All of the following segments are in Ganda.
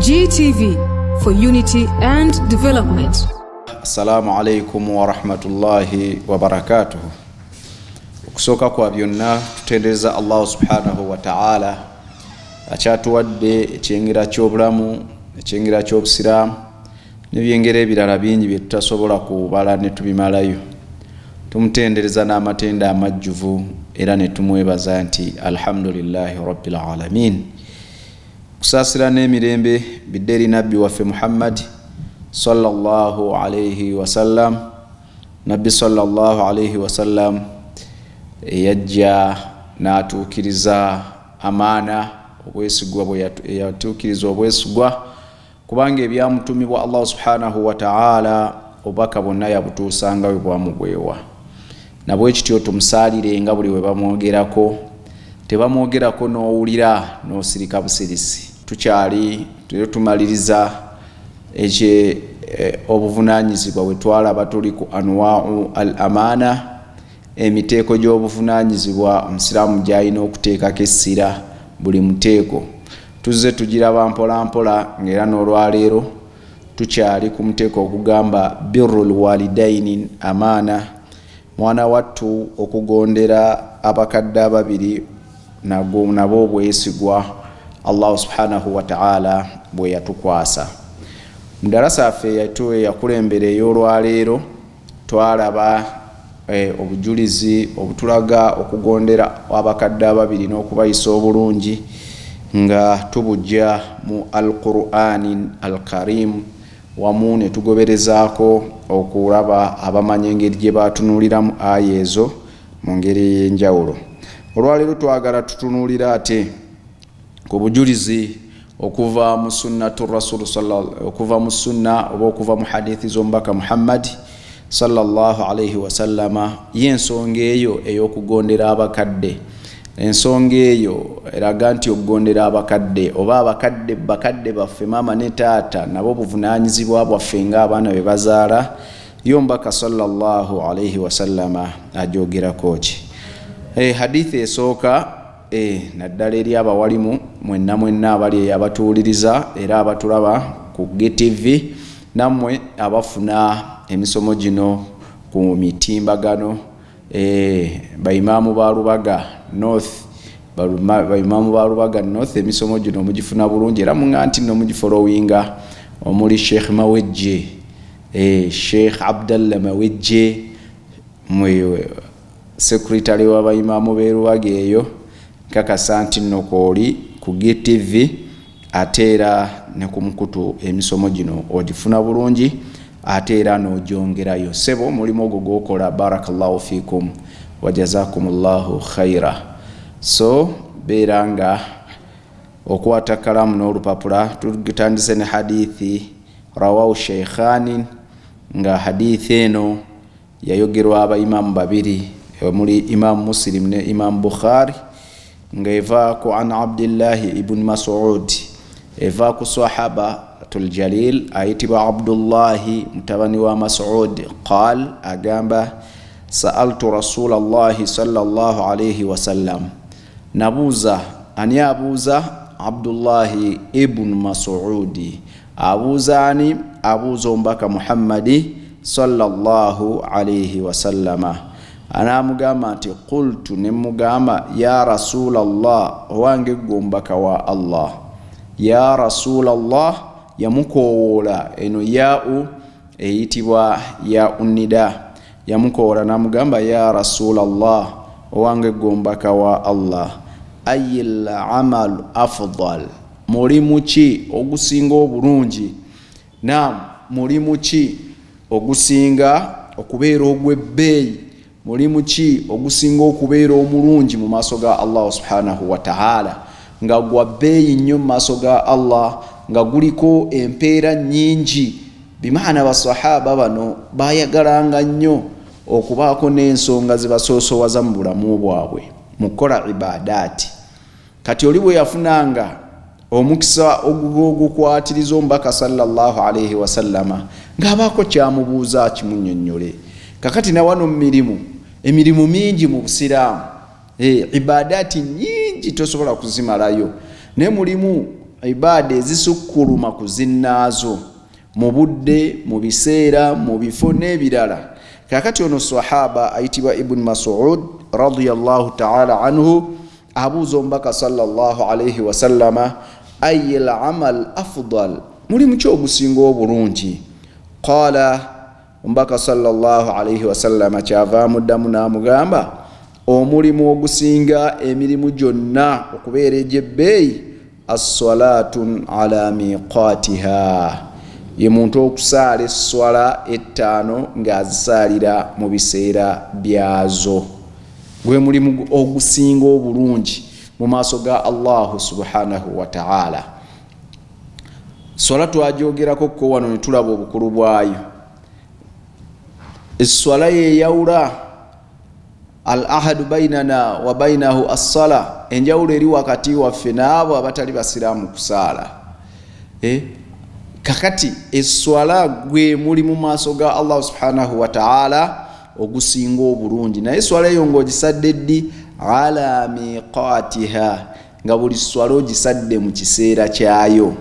GTV for unity and development. Assalamu alaikum wa rahmatullahi wa barakatuh. Okusoka kwa byonna tutendereza Allah subhanahu wa ta'ala akyatuwadde ekyengira ky'obulamu, ekyengira ky'obusiraamu n'ebyengera ebirala bingi bye tutasobola kubala ne tubimalayo. Tumutendereza n'amatenda amajjuvu era ne tumwebaza nti alhamdulillahi rabbil alamin. Kusasira n'emirembe bidderi nabbi waffe Muhammad sallallahu alayhi wa sallam. Nabbi sallallahu alayhi wa sallam yajja n'atuukiriza amaana obwesigwa bwe yatuukiriza obwesigwa kubanga ebyamutumibwa Allah subhanahu wa ta'ala obaka bonna yabutuusanga we bwamugwewa. Nabwe kityo tumusalire nga buli we bamwogerako tebamwogerako n'owulira n'osirika busirisi. Tukyali tumaliriza obuvunanyizibwa bwe twalaba tuli ku anwa'u al-amana, emiteeko gy'obuvunanyizibwa omusiraamu gy'alina okuteekako essira buli muteeko. Tuzze tugiraba mpola mpola ng'era n'olwaleero tukyali ku muteeko okugamba birrul walidaini amaana, mwana wattu okugondera abakadde ababiri nabo obwesigwa Allah subhanahu wa ta'ala bwe yatukwasa. Mu darasa yaffe yakulembera ey'olwaleero twalaba obujulizi obutulaga okugondera abakadde ababiri n'okubayisa obulungi nga tubujja mu al-Qur'ani al-Karim, wamu ne tugoberezaako okulaba abamanya engeri gye batunuuliramu aya ezo mu ngeri ey'enjawulo. Olwaleero twagala tutunuulira ate ku bujulizi okuva mu sunnatu rasul okuva mu sunna oba okuva mu hadithi z'omubaka Muhammad sallallahu alayhi wa sallama y'ensonga eyo ey'okugondera abakadde. Ensonga eyo eraga nti okugondera abakadde oba bakadde baffe maama ne taata nabo buvunaanyizibwa bwaffe ng'abaana be bazaala y'omubaka sallallahu alayhi wa sallama ajogerako ki. Hadithi esooka naddala eri abawalimu mwenna abali abatuwuliriza era abatulaba ku GTV nammwe abafuna emisomo gino ku mitimbagano bayimaamu ba Lubaga North emisomo gino mugifuna bulungi era muŋŋa nti no mugifolowinga omuli Sheikh Mawejje Sheikh Abdallah Mawejje mwe secretary w'abayimaamu b'e Lubaga eyo kakasa nti nno kooli ku GTV ate era ne ku mukutu emisomo gino ogifuna bulungi ate era n'ogyongerayo. Sebo mulimu ogwo gw'okola, barakallahu fikum wa jazakumullahu khaira. So beera nga okwata kalamu n'olupapula tugitandise ne hadithi rawahu sheikhani, nga hadithi eno yayogerwa abaimaamu babiri muli Imam Muslim ne Imam Bukhari, nga eva ku an Abdillahi ibn Mas'ud, eva ku sahabatul jalil ayitibwa Abdullahi mutabani wa Mas'ud, qal agamba sa'altu Rasulallahi sallallahu alayhi wa sallam, nabuuza. Ani abuuza? Abdullahi ibn Mas'udi. Abuuza ani? Abuuza omubaka Muhammadi sallallahu alayhi wa sallama. Anamugamba nti qultu, nemugamba ya Rasulallah, owange gwe omubaka wa Allah. Ya Rasulallah, yamukowoola eno ya'u eyitibwa ya'u nida, yamukowoola namugamba ya Rasulallah, owange gwe omubaka wa Allah, ayil amal afdal, mulimu ki ogusinga obulungi? Naam, mulimu ki ogusinga okubeera ogw'ebbeeyi? Mulimu ki ogusinga okubeera omulungi mu maaso ga Allah subhanahu wa ta'ala, nga gwa bbeeyi nnyo mu maaso ga Allah, nga guliko empeera nnyingi? Bimaana basahaba bano bayagalanga nnyo okubaako n'ensonga zibasoosowaza mu bulamu bwabwe mu kukola ibadaati. Kati oli bwe yafunanga omukisa ogukwatiriza omubaka sallallahu alayhi wa sallama ng'abaako kyamubuuza kimunnyonnyole. Kakati na wano emirimu mingi mu busiraamu, ibadaati nyingi tosobola kuzimalayo, ne mulimu ibaada ezisukkuluma ku zinnaazo mu budde, mu biseera, mu bifo n'ebirala. Kakati ono sahaba ayitibwa Ibn Mas'ud radiyallahu ta'ala anhu abuuza omubaka sallallahu alayhi wa sallama, ayyul amal afdal, mulimu ki ogusinga obulungi? Qala, omubaka sallallahu alayhi wa sallama kyava amuddamu n'amugamba, omulimu ogusinga emirimu gyonna okubeera egy'ebbeeyi, as-salatun ala miqatiha, ye muntu okusaala esswala ettaano ng'azisaalira mu biseera byazo. Gwe mulimu ogusinga obulungi mu maaso ga Allahu subhanahu wa ta'ala. Swala twagyogerako ko wano ne tulaba obukulu bwayo. Esswala yeyawula al-ahadu bainana wa bainahu as-sala, enjawulo eri wakati waffe n'abo abatali basiraamu kusaala. Kakati esswala gwe muli mu maaso ga Allah subhanahu wa ta'ala ogusinga obulungi, naye esswala eyo ng'ogisadde ddi? Ala miqatiha, nga buli swala ogisadde mu kiseera kyayo.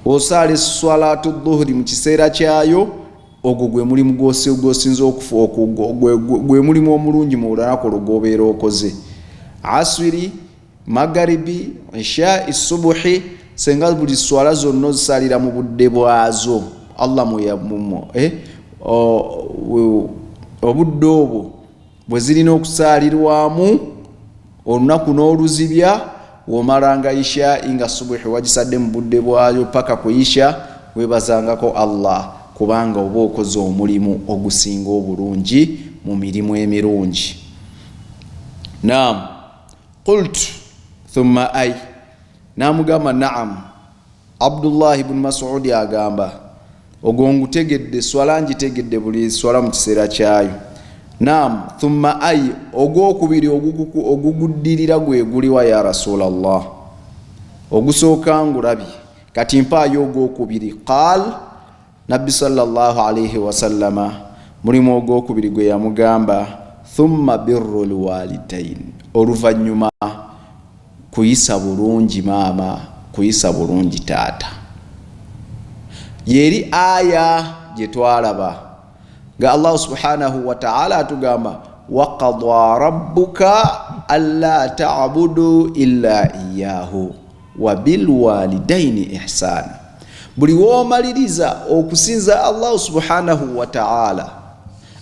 Osaala essalatu dhuhri mu kiseera kyayo, ogwo gwe mulimu gw'osinza okufa, gwe mulimu omulungi mu lunaku olwo gw'obeera okoze. Aswiri, magaribi, isha, isubuhi, senga buli swala zonna ozisaalira mu budde bwazo. Allah obudde obwo bwe zirina okusaalirwamu olunaku n'oluzibya, w'omalanga isha nga subuhi wagisadde mu budde bwayo paka ku isha, weebazangako Allah, kubanga oba okoze omulimu ogusinga obulungi mu mirimu emirungi. Naam, qultu thumma ay, namugamba naam. Abdullah ibn Mas'ud agamba, ogwo ngutegedde, swala ngitegedde buli swala mu kiseera kyayo. Naam, thumma ay, ogwokubiri oguguddirira gwe guliwa ya Rasulallah? Ogusooka ngulabye, kati mpaayo ogwokubiri. Qaal, Nabbi sallallahu alayhi wa sallama mulimu ogwokubiri gwe yamugamba, thumma birrul walidain, oluvannyuma kuyisa bulungi maama, kuyisa bulungi taata. Yeri aya gye twalaba nga Allah subhanahu wa ta'ala atugamba, wa qadwa rabbuka alla ta'budu illa iyyahu wa bil walidaini ihsana. Buli w'omaliriza okusinza Allah subhanahu wa ta'ala,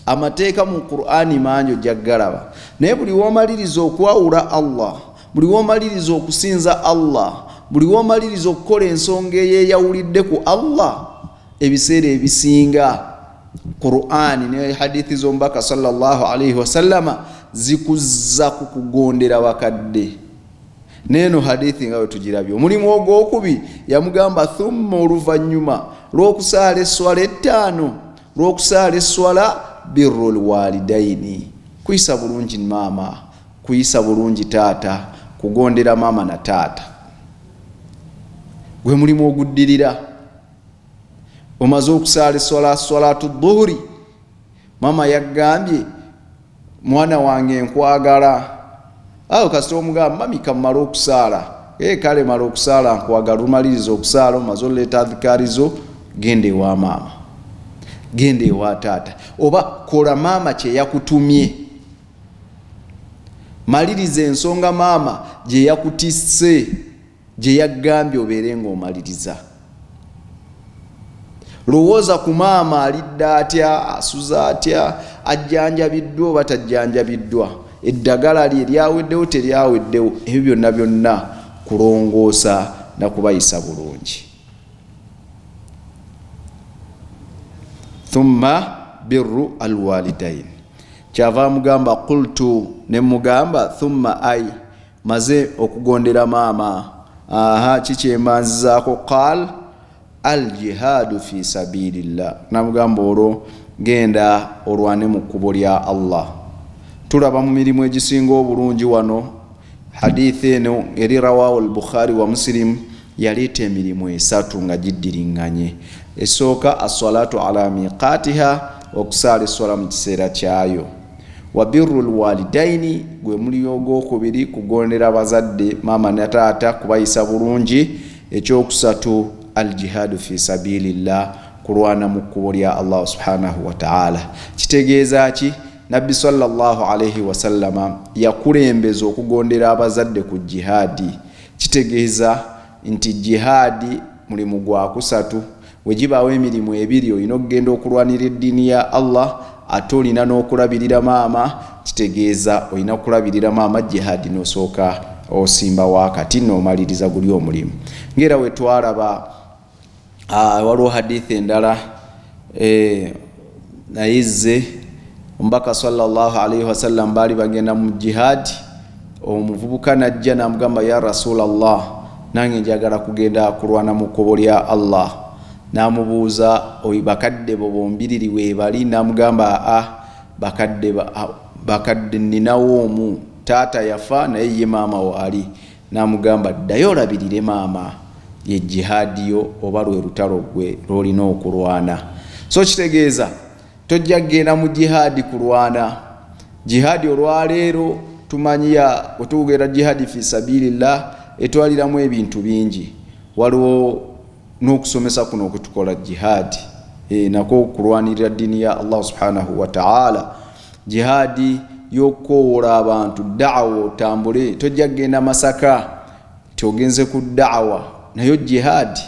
amateeka mu Qur'ani mangi ojaggalaba, naye buli w'omaliriza okwawula Allah, buli w'omaliriza okusinza Allah, buli w'omaliriza okukola ensonga eyeyawulidde ku Allah, ebiseera ebisinga Qur'ani ne hadithi z'omubaka sallallahu alayhi wa sallama zikuzza ku kugondera bakadde. Neno hadithi nga tugirabye, omulimu ogw'okubi yamugamba, thumma, oluvannyuma lw'okusaala esswala ettaano, lw'okusaala esswala birrul walidaini, kuyisa bulungi maama, kuyisa bulungi taata, kugondera maama na taata. Gwe mulimu oguddirira. Omaze okusaala esswala, salatu dhuhri, maama yagambye, mwana wange nkwagala. Awo kasita omugamba, mami kamala okusaala, kale mala okusaala nkwagala, lumaliriza okusaala, omaze oleeta adhikarizo, genda ewa maama, genda ewa taata, oba kola maama kye yakutumye. Maliriza ensonga maama gye yakutisse, gye yagambye obeere ng'omaliriza. Lowooza ku maama alidde atya, asuza atya, ajjanjabiddwa oba tajjanjabiddwa, eddagala lye lyaweddewo teryaweddewo, ebyo byonna byonna kulongoosa na kubayisa bulungi. Thumma birru alwalidain, kyava mugamba, qultu, ne mugamba, thumma ay, maze okugondera maama, kikyembanzizaako. Qaal, al jihadu fi sabilillah, namugamba olwo genda olwane mu kkubo lya Allah. Tulaba mu mirimu egisinga obulungi wano, hadithi eno eri rawahu al-Bukhari wa Muslim yaleeta emirimu esatu nga giddiringanye. Esooka as-salatu ala miqatiha, okusaala esswala mu kiseera kyayo. Wa birrul walidaini, gwe muli ogwokubiri kugondera bazadde maama ne taata, kubayisa bulungi. ekyokusatu al-jihadu fi sabilillah, kulwana mu kkubo lya Allah subhanahu wa ta'ala. Kitegeeza ki? Nabbi sallallahu alayhi wa sallama yakulembeza okugondera abazadde ku jihadi. Kitegeeza nti jihadi mulimu gwa kusatu. Wejibaawo emirimu ebiri, olina okugenda okulwanira eddiini ya Allah ate olina n'okulabirira maama. Kitegeeza olina okulabirira maama jihadi n'osooka osimba wakati n'omaliriza guli omulimu. Ngera we twalaba waliwo hadithi endala nayizze omubaka sallallahu alayhi wasallam baali bagenda mu jihadi. Omuvubuka najja n'amugamba, ya Rasulallah, nange njagala kugenda kulwana mu kkubo lya Allah. N'amubuuza, bakadde bo bombiriri weebali? N'amugamba, bakadde ninawo omu, taata yafa naye ye maama waali. N'amugamba, ddayo olabirire maama, ye jihadi yo oba lwe lutalo gwe lwolina okulwana. So kitegeeza tojja kgenda mu jihadi kulwana. Jihadi olwaleero tumanyiya otugera jihadi fi sabilillah etwaliramu ebintu bingi. Waliwo n'okusomesa kuno okutukola jihadi, nako kulwanirira ddiini ya Allah subhanahu wa ta'ala. Jihadi y'okukoowola abantu, da'wa, otambule. Tojja kgenda Masaka togenze ku da'wa, nayo jihadi.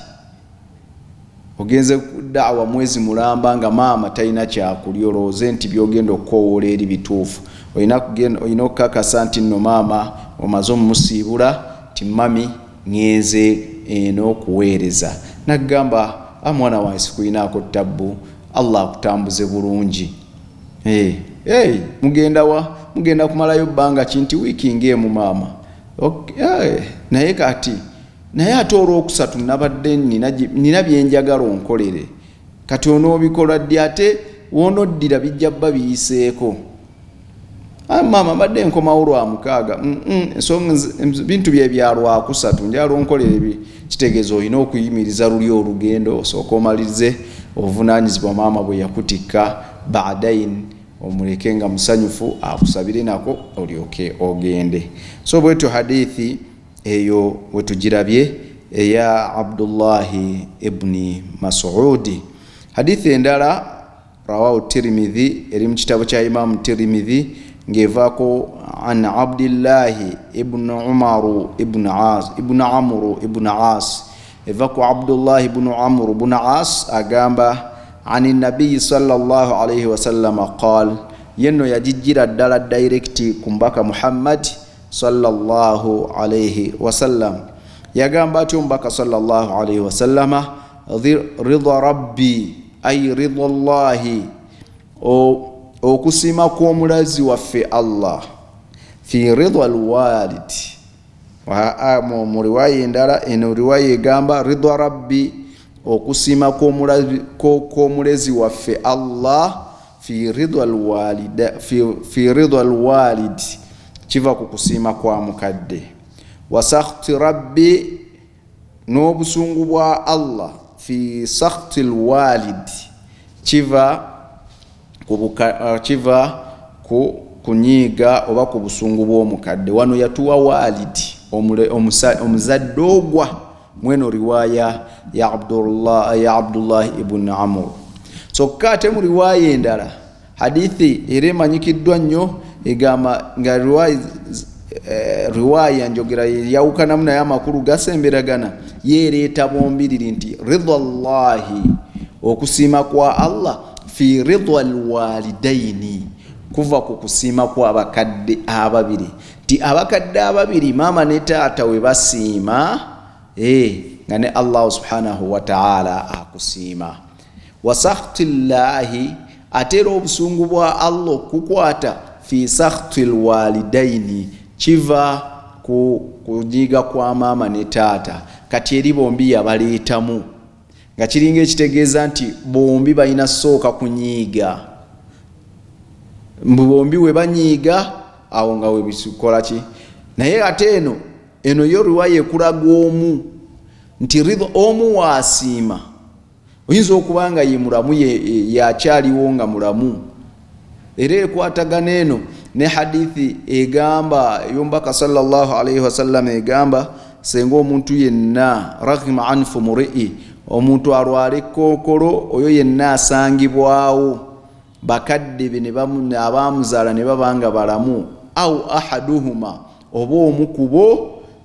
Ogenze ku da'wa mwezi mulamba nga maama talina kyakulya, olowooze nti byogenda okukoowoola eri bituufu. Olina okukakasa nti nno maama omaze omumusiibula ti mami ngenze eno okuweereza. Nagamba, mwana wange sikuyinaako tabbu, Allah akutambuze bulungi. Mugenda kumalayo bbanga kinti wiiki ng'emu maama. Naye kati naye ate olwokusatu nabadde nina byenjagala onkolere. Kati onoobikola ddi? Ate woonoddira bijja bba biyiseeko. Maama mbadde nkomawo lwa mukaaga. Bintu bye bya lwakusatu njagala onkolere. Kitegeeza olina okuyimiriza luli olugendo, osooka omalirize obuvunaanyizibwa maama bwe yakutikka. Baadayin omuleke nga musanyufu akusabire nako olyoke ogende. So bwetyo hadithi eyo wetugirabye eya Abdullahi ibni Mas'udi. Hadithi endala rawahu Tirmidhi, eri mu kitabo kya Imam Tirmidhi, ngevaako an Abdillahi ibn Umaru ibn Amru ibn As. Evaako Abdullahi ibn Amru ibn As agamba ani Nabii sallallahu alayhi wa sallam qaal, yenno yajijjira ddala direct kumbaka Muhammad sallallahu alayhi wa sallam. Yagamba ati ombaka sallallahu alayhi wa sallama, ridha rabbi ay ridha Allahi, okusima kw'omulazi waffe Allah, fi ridha alwalid. Mu riwaya endala eno riwaya egamba ridha rabbi, okusima kw'omulezi waffe Allah, fi ridha alwalid, kiva ku kusiima kwa mukadde. Wa sakhti rabbi, n'obusungu bwa Allah, fi sakhti alwalid, kiva ku kunyiiga oba ku busungu bw'omukadde. Wano yatuwa walidi, omuzadde ogwa mweno riwaya ya Abdullah ibn Amr. So kate mu riwaya endala hadithi eremanyikiddwa nnyo egamba nga riwaya njogera yawukanamu naye amakulu gasemberagana, yeereeta bombiriri nti ridha Allahi, okusiima kwa Allah, fi ridha alwalidaini, kuva ku kusiima kwa abakadde ababiri. Ti abakadde ababiri maama ne taata we basiima, nga ne Allah subhanahu wa ta'ala akusiima. Wa sakhti llahi, atera obusungu bwa Allah kukwata fi sakhti alwalidaini, kiva ku kunyiiga kwa maama ne taata. Kati eri bombi yabaleetamu, nga kiringa ekitegeeza nti bombi balina sooka kunyiiga. Bombi we banyiiga awo nga we bikola ki. Naye ate eno yo riwaya ekulaga omu nti ridha omu waasiima. Oyinza okuba nga ye mulamu, yakyaliwo nga mulamu. Era ekwatagana eno ne hadithi egamba yombaka sallallahu alayhi wa sallam egamba senga omuntu yenna raghima anfu muri'i omuntu alwale kookolo oyo yenna asangibwawo bakadde be abaamuzaala ne babanga balamu au ahaduhuma oba omukubo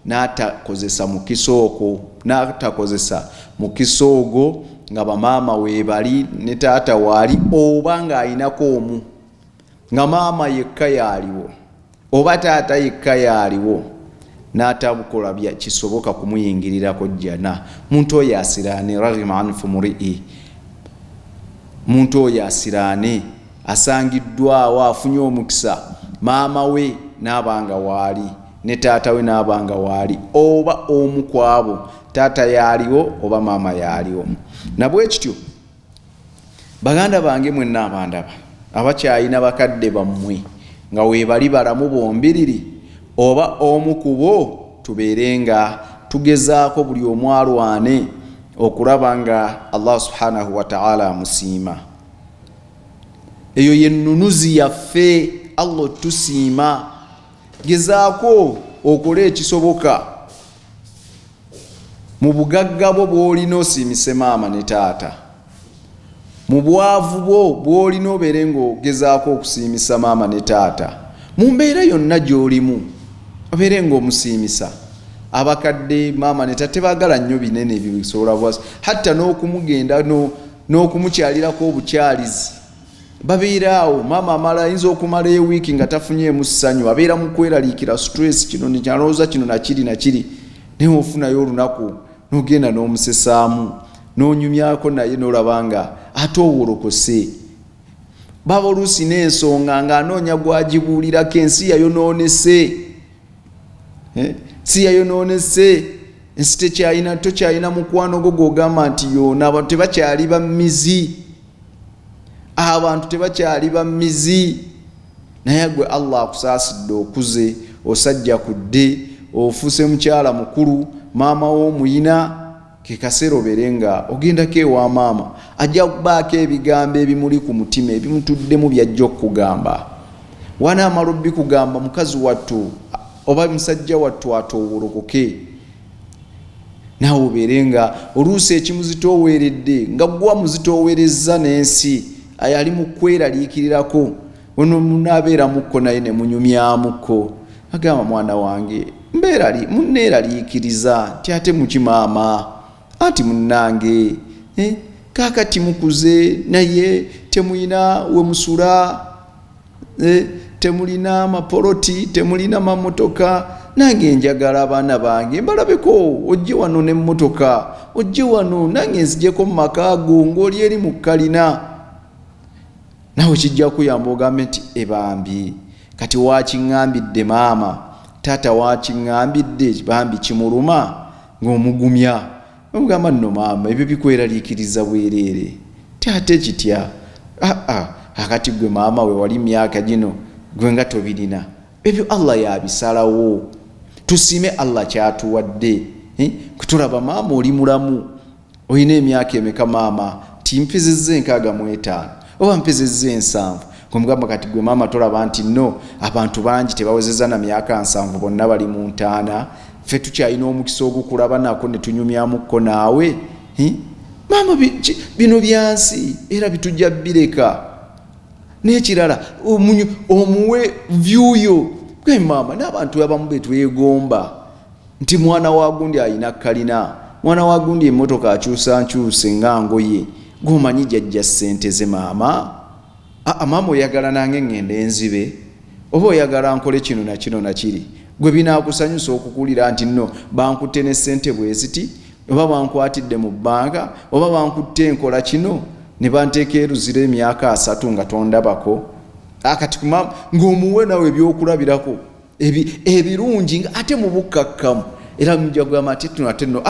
n'atakozesa mukisa okwo n'atakozesa mukisa ogwo nga bamaama weebali ne taata waali oba ng'ayinako omu nga maama yekka yaaliwo oba taata yekka yaaliwo n'atabukola bya kisoboka kumuyingirirako jjana muntu oyo asiraane raghima anfu muri'i muntu oyo asiraane asangiddwawo afunye omukisa maama we n'abanga waali ne taata we n'abanga waali oba omu ku abo taata yaaliwo oba maama yaaliwo nabwe kityo baganda bange mwenna abandaba abakyayina bakadde bammwe nga weebali balamu bombiriri oba omu ku bo tubeere nga tugezaako buli omu alwane okulaba nga Allah subhanahu wa ta'ala amusiima. Eyo yennunuzi yaffe Allah tusiima. Gezaako okole ekisoboka mu bugagga bwo bw'olina osiimise maama ne taata, mu bwavu bwo bw'olina obeere ng'ogezaako okusiimisa maama ne taata, mu mbeera yonna gy'olimu obeere ng'omusiimisa. Abakadde maama ne taata tebaagala nnyo binene bisobola bwasi, hatta n'okumugenda n'okumukyalirako obukyalizi babeeraawo. Maama amala ayinza okumala ewiiki nga tafunyeemu ssanyu, abeera mu kweraliikira stress, kino nekyalowooza kino nakiri naye ofunayo olunaku n'ogenda n'omusesaamu n'onyumyako naye n'olaba nga ate owolokose. Baba oluusi n'ensonga ng'anoonya gwagibuulirako, ensi yayonoonese, si yayonoonese, ensi tokyalina mukwano gwo gw'ogamba nti yoona. Abantu tebakyali ba mizi, abantu tebakyali ba mizi. Naye gwe Allah akusaasidde okuze, osajja kudde, ofuuse mukyala mukulu, maama w'omuyina, ke kaseera obeere nga ogendako ewa maama, ajja kubaako ebigambo ebimuli ku mutima ebimutuddemu byajja okukugamba. Wanaamala obbikugamba mukazi wattu oba musajja wattu atowolokoke, naawe obeere nga oluusi ekimuzitooweredde nga gwa muzitoowerezza n'ensi ali mu kweraliikirirako, ono munaabeeramukko naye ne munyumyamukko. Agamba mwana wange munneeraliikiriza nti ate mukimaama, anti munnange kaakati mukuze naye temulina we musula, temulina mapoloti, temulina mamotoka. Nange njagala abaana bange mbalabeko, ojje wano n'emmotoka, ojje wano nange nzijeko mu maka go ng'oli eri mu kalina. Nawe kijja kuyamba ogambe nti ebambi kati wakiŋŋambidde maama, taata wakiŋŋambidde bambi kimuluma, ng'omugumya. Omugamba nno maama ebyo bikweraliikiriza bwereere, taate kitya. Akati gwe maama we wali myaka gino gwe nga tobirina. Ebyo Allah yabisalawo. Tusiime Allah kyatuwadde. Kutulaba maama oli mulamu, olina emyaka emeka maama? Timpezezza 65 oba mpezezza 7. Kumugamba kati gwe maama tolaba nti nno abantu bangi tebawezezza na myaka 7 bonna bali mu ntaana, ffe tukyalina omukisa ogukulaba nako ne tunyumyamukko naawe. Maama bino byansi era bitujja bireka. N'ekirala omuwe vyuyo gwe maama. N'abantu abamu betwegomba nti mwana wa gundi ayina kalina, mwana wa gundi emmotoka akyusa nkyuse nga ngoye, gwomanyi jjajja ssente ze maama. Maama oyagala nange ngende enzibe, oba oyagala nkole kino na kino na kiri, gwe binaakusanyusa okukulira nti nno bankutte ne ssente bwe ziti, oba bankwatidde mu bbanka, oba bankutte enkola kino ne banteeka eruzira emyaka 3 nga tondabako. Akati kumama ng'omuwe nawe ebyokulabirako ebirungi ate mu bukkakkamu, era mujja kugamba ati ate nno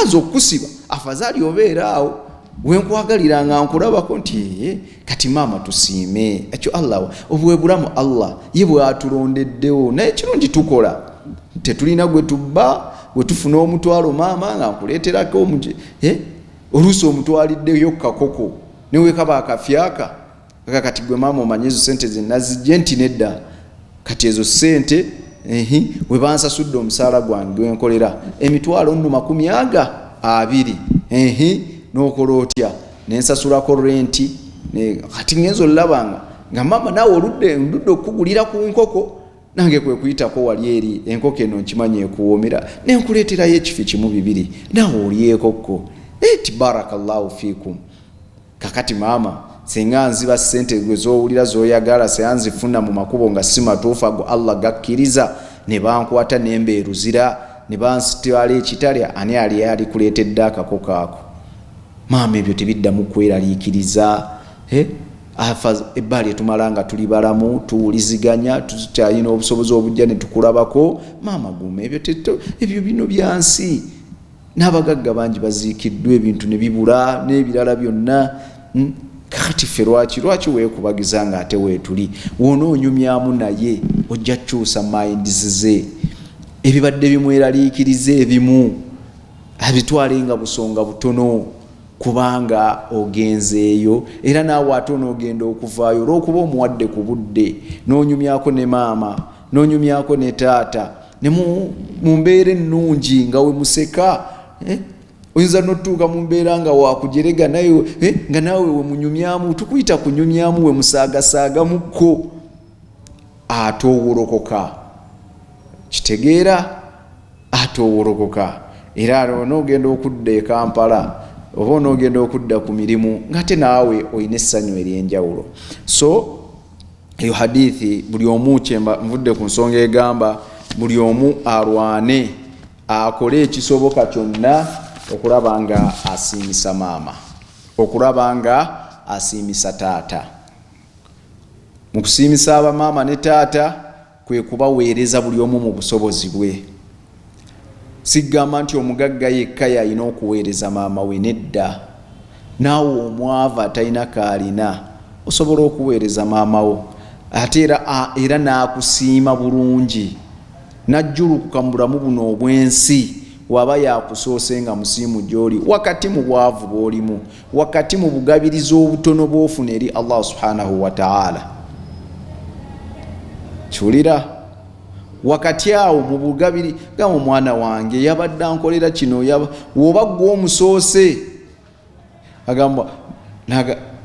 nze okusiba afazaali obeeraawo wenkwagalira nga nkulabako nti kati maama tusiime. Ekyo Allah obwe bulamu Allah ye bw'atulondeddewo, naye kirungi tukola. Tetulina gwe tubba, gwe tufuna omutwalo maama nga nkuleeterako oluusi omutwaliddeyo kakoko newe kaba akafyaka. Kati gwe maama omanyi ezo ssente ze nazijje nti nedda, kati ezo ssente we bansasudde omusaala gwange gwenkolera emitwalo nno 20 n'okola otya nensasulako renti kati ngenzo olabanga nga mama nawe oludde okugulira ku nkoko nange kwe kuyitako wali eri enkoko eno nkimanye ekuwoomera nenkuleeterayo ekifi kimu 2 nawe olyekokko barakallahu fikum. Kakati mama singa nziba sente gwe zowulira zoyagala seyanzifuna mu makubo nga si matuufu ago Allah gakkiriza ne bankwata nembeeruzira ne bansitwala ekitalya ani ali kuleetedde akakoko ako. Mama ebyo tebiddamu kweraliikiriza. Ebbali etumalanga tuli balamu tuwuliziganya tukyalina obusobozi obujja ne tukulabako. Mama gume ebyo bino byansi n'abagagga bangi baziikiddwa ebintu ne bibula n'ebirala byonna. Kakati ffe lwaki weekubagiza nga ate weetuli wonoonyumyamu naye ojja kukyusa minds ze ebibadde bimweraliikiriza ebimu abitwale nga busonga butono kubanga ogenzeeyo era naawe ate onoogenda okuvaayo olw'okuba omuwadde ku budde n'onyumyako ne maama n'onyumyako ne taata ne mu mbeera ennungi nga we museka. Oyinza n'otuuka mu mbeera nga wakujerega naye nga naawe we munyumyamu tukuyita kunyumyamu we musaagasaagamuko ate owolokoka. Kitegeera ate owolokoka era onoogenda okudda e Kampala oba onoogenda okudda ku mirimu ng'ate naawe oyina essanyu ery'enjawulo. So eyo hadithi buli omu kyemba nvudde ku nsonga egamba buli omu alwane akole ekisoboka kyonna okulaba nga asiimisa maama, okulaba nga asiimisa taata. Mu kusiimisa abamaama ne taata kwe kubaweereza buli omu mu busobozi bwe. Sigamba nti omugagga yekka yalina okuweereza maama we, nedda. Naawe omwavu atalina kaalina osobola okuweereza maama wo ate era n'akusiima bulungi najjulukuka mu bulamu buno obwensi waba yakusoose nga musiimu gy'oli wakati mu bwavu bw'olimu, wakati mu bugabiriza obutono bw'ofuna eri Allah subhanahu wa ta'ala. Kiwulira wakati awo mu bugabiri gamba omwana wange yabadde ankolera kino woba gwe omusoose agamba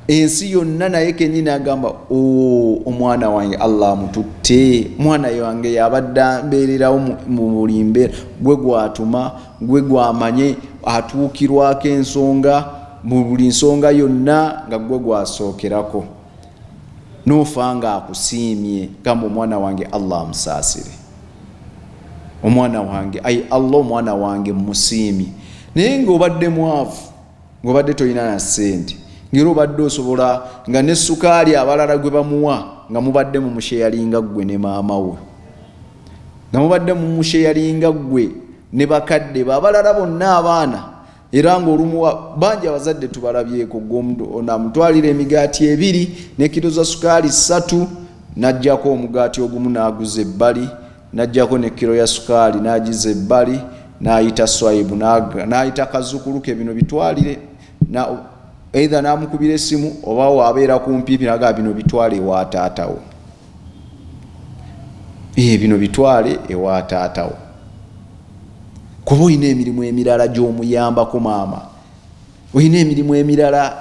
ensi yonna naye kenyini agamba omwana wange Allah amututte, mwana wange yabadde mbeererawo mu buli mbeera, gwe gwatuma, gwe gwamanye atuukirwako ensonga mu buli nsonga yonna nga gwe gwasookerako. Noofa nga akusiimye gamba omwana wange Allah amusaasire, omwana wange Allah omwana wange musiimi. Naye ng'obadde mwavu, ng'obadde tolina na ssente, ngero badde osobola nga ne sukaali abalala gwe bamuwa nga mubadde mu musheyalinga gwe ne maama we, nga mubadde mu musheyalinga gwe ne bakadde abalala bonna abaana, era ng'olumuwa bangi abazadde tubalabyeko onamutwalira emigaati 2 ne kilo za sukaali 3 n'ajjako omugaati ogumu n'aguza ebbali, n'ajjako ne kilo ya sukaali n'agiza ebbali, n'ayita swaibu n'ayita kazukuluke bino bitwalire either namukubira esimu oba wabeera kumpipi naga bino bitwale ewa taatawo, bino bitwale ewa taatawo. Kuba oyina emirimu emirala gy'omuyambako maama, oyina emirimu emirala,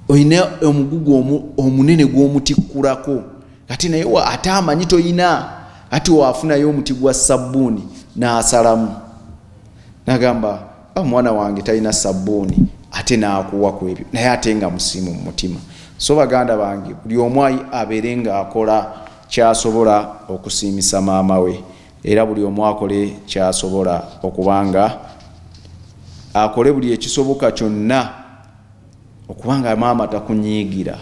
oyina omugugu omunene gw'omutikkulako kati naye ate amanyi toyina, ati waafunayo omuti gwa sabbuuni n'asalamu nagamba omwana wange talina sabbuuni ate n'akuwa ku ebyo naye ate nga musiimu mu mutima. So baganda bange buli omu abeere ng'akola kyasobola okusiimisa maama we, era buli omu akole kyasobola okubanga akole buli ekisoboka kyonna okubanga maama takunyiigira,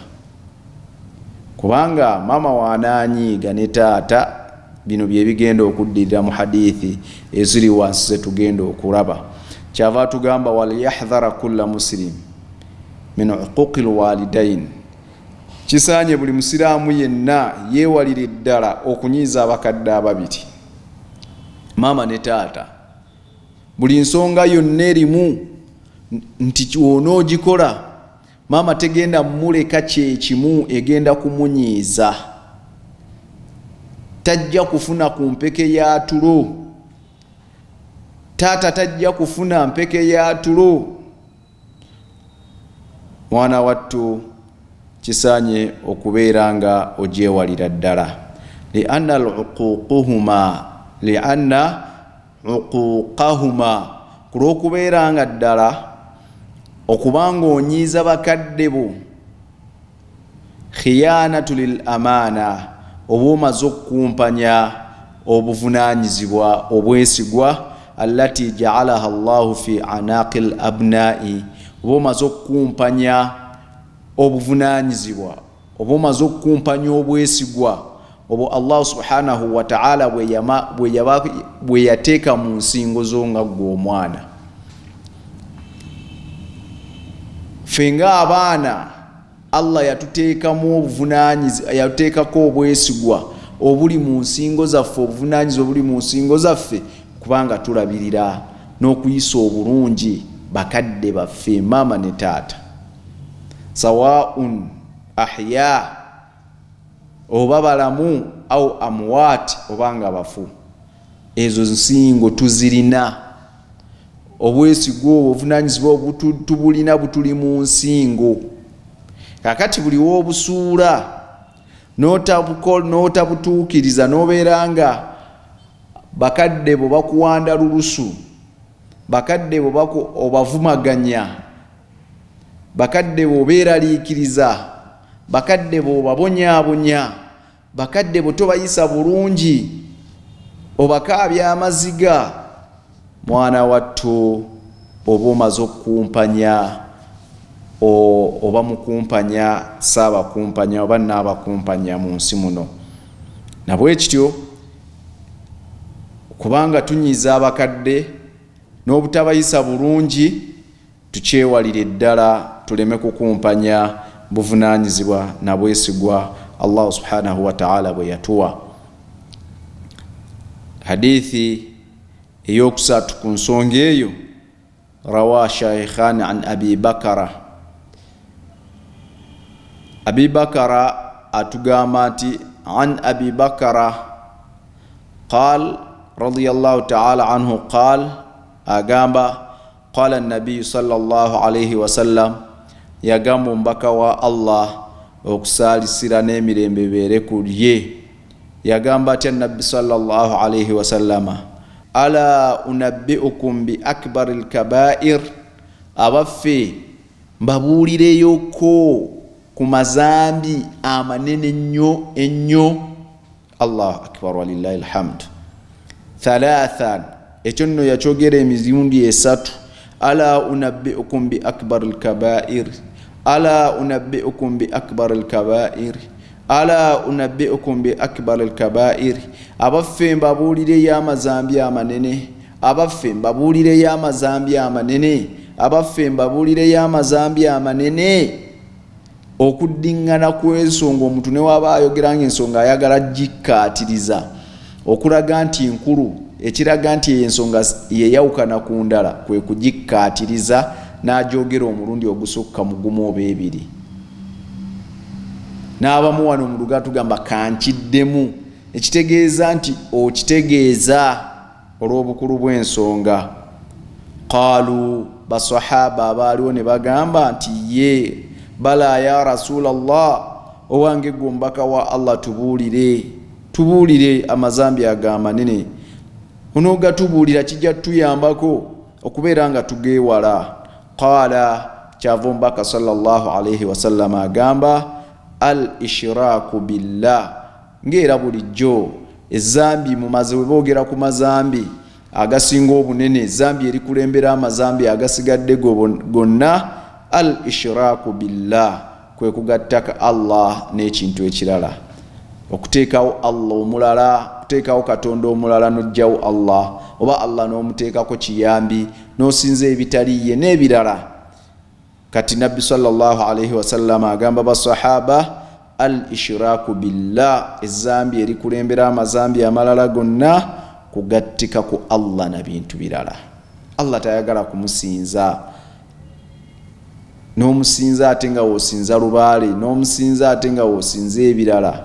kubanga maama waanaanyiiga ne taata bino bye bigenda okuddirira mu hadithi eziri wansi ze tugenda okulaba. Kyava tugamba waliyahdhara kulla muslim min uquqil walidain, kisaanye buli musiraamu yenna yeewalire ddala okunyiiza abakadde ababiri, maama ne taata. Buli nsonga yonna erimu nti onoogikola maama tegenda muleka kyekimu egenda kumunyiiza. tajja kufuna ku mpeke ya tulo, taata tajja kufuna mpeke ya tulo. Mwana wattu kisanye okubeera nga ogyewalira ddala, lianna uquqahuma, kulw'okubeera nga ddala okubanga onyiiza bakadde bo, khiyanatu lil amaana, oba omaze okukumpanya obuvunaanyizibwa obwesigwa, allati jaalaha Allahu fi anaaqi l abnaa'i, oba omaze okukumpanya obuvunaanyizibwa, oba omaze okukumpanya obwesigwa obwo Allah subhanahu wa ta'ala bwe yateeka mu nsingo zo nga ggwe omwana. Ffe ng'abaana Allah yatuteekamu obuvunaanyizibwa, yatuteekako obwesigwa obuli mu nsingo zaffe, obuvunaanyizibwa obuli mu nsingo zaffe, kubanga tulabirira n'okuyisa obulungi bakadde baffe, maama ne taata, sawaun ahya, oba balamu au amwaat, obanga bafu. Ezo nsingo tuzirina, obwesigwa obwo obuvunaanyizibwa tubulina butuli mu nsingo. Kakati buli w'obusuula n'otabutuukiriza, n'obeera nga bakadde bo bakuwanda lulusu, bakadde bo obavumaganya, bakadde bo beeraliikiriza, bakadde bo babonyaabonya, bakadde bo tobayisa bulungi, obakaabya amaziga, mwana wattu oba omaze okukumpanya oba mukumpanya saabakumpanya oba naabakumpanya mu nsi muno. Nabwe kityo kubanga tunyiiza abakadde n'obutabayisa bulungi, tukyewalire ddala tuleme kukumpanya buvunaanyizibwa na bwesigwa Allah subhanahu wa ta'ala bwe yatuwa. Hadithi eyokusatu ku nsonga eyo, rawa shaykhan an Abi Bakara. Abi Bakara atugamba nti an Abi Bakara qal radiyallahu ta'ala anhu qal, agamba qala an-nabiy sallallahu alayhi wa sallam, yagamba omubaka wa Allah okusaalisira n'emirembe beere ku lye, yagamba atya nabbi sallallahu alayhi wa sallama, ala unabbi'ukum bi akbaril kaba'ir, abaffe mbabuulireyoko ku mazambi amanene ennyo. Allahu akbar walillahi alhamd. Thalathan, ekyo nno yakyogera emirundi esatu. Ala unabbi'ukum bi akbaril kaba'ir, ala unabbi'ukum bi akbaril kaba'ir, ala unabbi'ukum bi akbaril kaba'ir. Abaffe mbabuulireyo amazambi amanene, abaffe mbabuulireyo amazambi amanene, abaffe mbabuulireyo amazambi amanene. Okuddiŋŋana kw'ensonga, omuntu ne waba ayogera ng'ensonga ayagala gikkaatiriza okulaga nti nkulu, ekiraga nti eyo ensonga yeyawukana ku ndala, kwe kugikkaatiriza n'agyogera omulundi ogusukka mu gumu oba ebiri. N'abamu wano mu Luganda tugamba kankiddemu, ekitegeeza nti okitegeeza olw'obukulu bw'ensonga. Qaalu, basahaba abaaliwo ne bagamba nti ye bala ya Rasulallah, owange gwe omubaka wa Allah, tubuulire amazambi ago amanene. Onogatubuulira kijja tuyambako okubeera nga tugeewala. Qaala, kyava omubaka sallallahu alayhi wasallam agamba, al ishraaku billah, ng'era bulijjo ezambi mumaze we boogera ku mazambi agasinga obunene, ezambi erikulembera amazambi agasigadde gonna, al ishraaku billah, kwe kugattaka Allah n'ekintu ekirala, okuteekawo Allah omulala, okuteekawo Katonda omulala n'ojjawo Allah, oba Allah n'omuteekako kiyambi n'osinza ebitaliye n'ebirala. Kati nabbi sallallahu alayhi wasallam agamba basahaba, al ishraaku billah, ezambi erikulembera amazambi amalala gonna kugattika ku Allah na bintu birala. Allah tayagala kumusinza, n'omusinza ate nga w'osinza lubaale, n'omusinza ate nga w'osinza ebirala,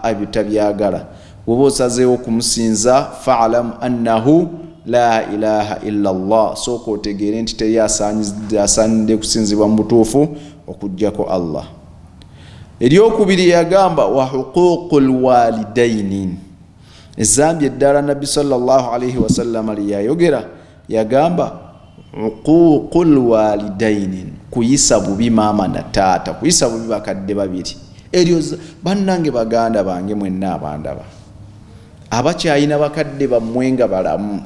ebyo tabyagala. bwoba osazeewo okumusinza fa'lam annahu la ilaha illa Allah, sooka otegeere nti teri asaanidde kusinzibwa mu butuufu okuggyako Allah. Eryokubiri yagamba wa huququl walidaini, ezambi eddala nabbi sallallahu alaihi wasallam liyayogera yagamba huququl walidaini, kuyisa bubi maama na taata, kuyisa bubi bakadde babiri. Eryo bannange baganda bange mwenna abandaba abakyayina bakadde bammwe nga balamu,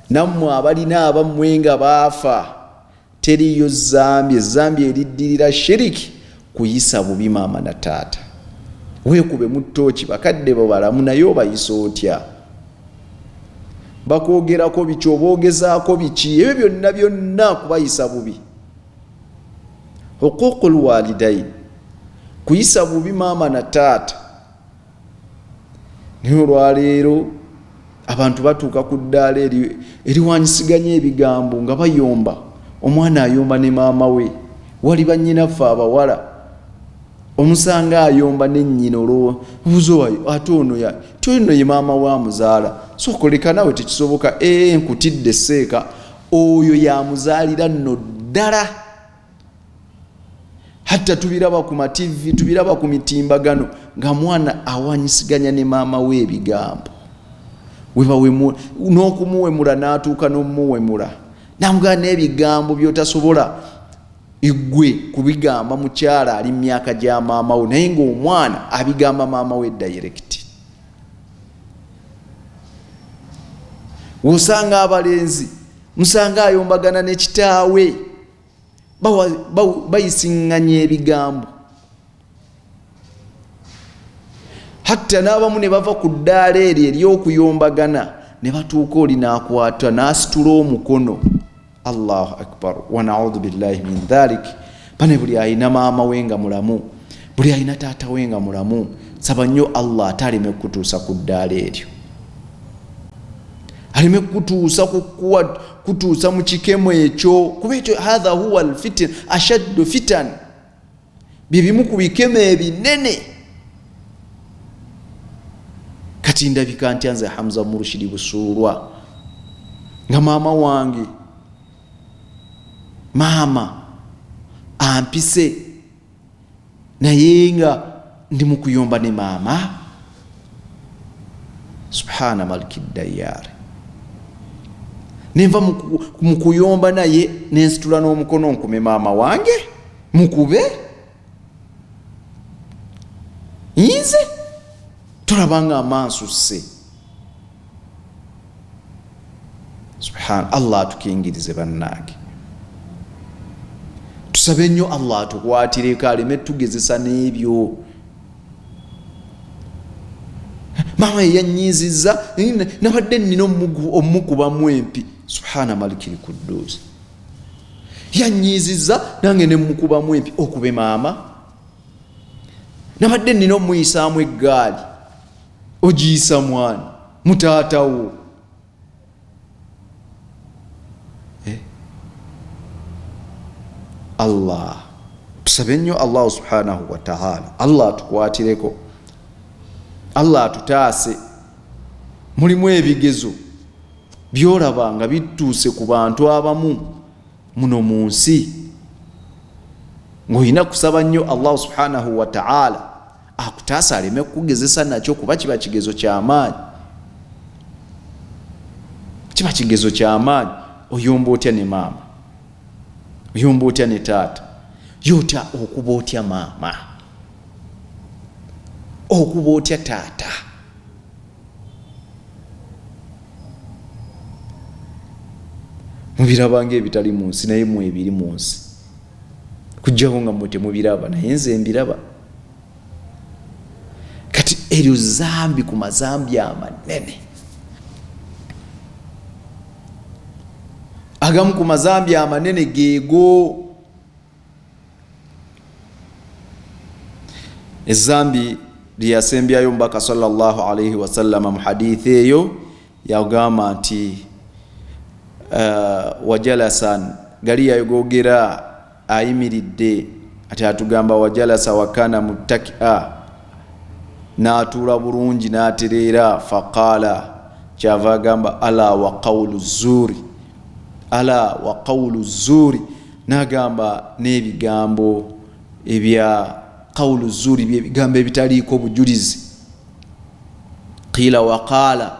nammwe abalina abammwe nga baafa, teriyo zambi, ezambi eriddirira shiriki kuyisa bubi maama na taata. Weekube mu ttooki bakadde bo balamu naye obayisa otya? Bakwogerako biki, oboogezaako biki? Ebyo byonna kubayisa bubi. Huququl walidain, kuyisa bubi maama na taata. Naye olwaleero abantu batuuka ku ddaala eriwanyisiganya ebigambo nga bayomba. Omwana ayomba ne maama we, wali bannyinaffe abawala omusanga ayomba nennyina olwobuzo ate ono ye maama wa muzaala, so koleka nawe tekisoboka. Nkutidde seeka, oyo yamuzaalira nno ddala. Hatta tubiraba ku mativi, tubiraba ku mitimbagano nga mwana awanyisiganya ne maama we ebigambo, n'okumuwemula n'atuuka n'omuwemula namugamba n'ebigambo byotasobola igwe kubigamba mukyala ali myaka gya maama we, naye ng'omwana abigamba maama we direct. Wosanga abalenzi musanga ayombagana ne kitaawe, bayisiŋŋanya ebigambo. Hatta n'abamu ne bava ku ddaala eryo ery'okuyombagana ne batuuka oli n'akwata n'asitula omukono. Allahu akbar wa na'udhu billahi min dhalik. Bane buli ayina maama we nga mulamu, buli ayina taata we nga mulamu, saba nnyo Allah ataleme kutuusa ku ddaala eryo, aleme kutuusa kutuusa mu kikemo ekyo, kuba ekyo hadha huwa alfitan ashaddu fitan, bye bimu ku bikemo ebinene. Kati ndabika nti nze Hamza Murshidi Busuulwa nga maama wange maama ampise naye nga ndi mu kuyomba ne maama. Subhana maliki dayari. Nenva mu kuyomba naye nensitula n'omukono nkume maama wange mukube. Nze tolabanga amansusse. Subhana Allah atukingirize bannange. Tusabe nnyo Allah atukwatireko aleme tugezesa n'ebyo. Maama yanyizizza nabadde nnina omukubamu empi. Subhana malikil kuddus. Yanyizizza nange ne mukubamu empi okube maama. Nabadde nnina omuyisaamu eggaali ogiyisa mwana mutaatawo. Allah tusabe nnyo Allah subhanahu wa ta'ala, Allah atukwatireko, Allah atutaase. Mulimu ebigezo byolaba nga bituuse ku bantu abamu muno mu nsi, ng'olina kusaba nnyo Allah subhanahu wa ta'ala akutaasa aleme kukugezesa nakyo, kuba kiba kigezo ky'amaanyi, kiba kigezo ky'amaanyi. Oyomba otya ne maama, oyomba otya ne taata, yotya okuba otya maama, okuba otya taata. Mubiraba ng'ebitali mu nsi naye mu ebiri mu nsi, kujjaho nga mmwe temubiraba naye nze mbiraba. Kati eryo zambi ku mazambi amanene. Agamu ku mazambi amanene geego ezambi lyasembyayo Omubaka sallallahu alaihi wasallam mu hadithi eyo yagamba nti wajalasan gali yayogera ayimiridde ati atugamba wajalasa wakana muttakia n'atuula bulungi n'atereera. Faqaala, kyava agamba ala wa qawlu zuuri, ala wa qawlu zuuri, n'agamba n'ebigambo ebya qawlu zuuri, by'ebigambo ebitaliiko bujulizi. Qiila wa qaala,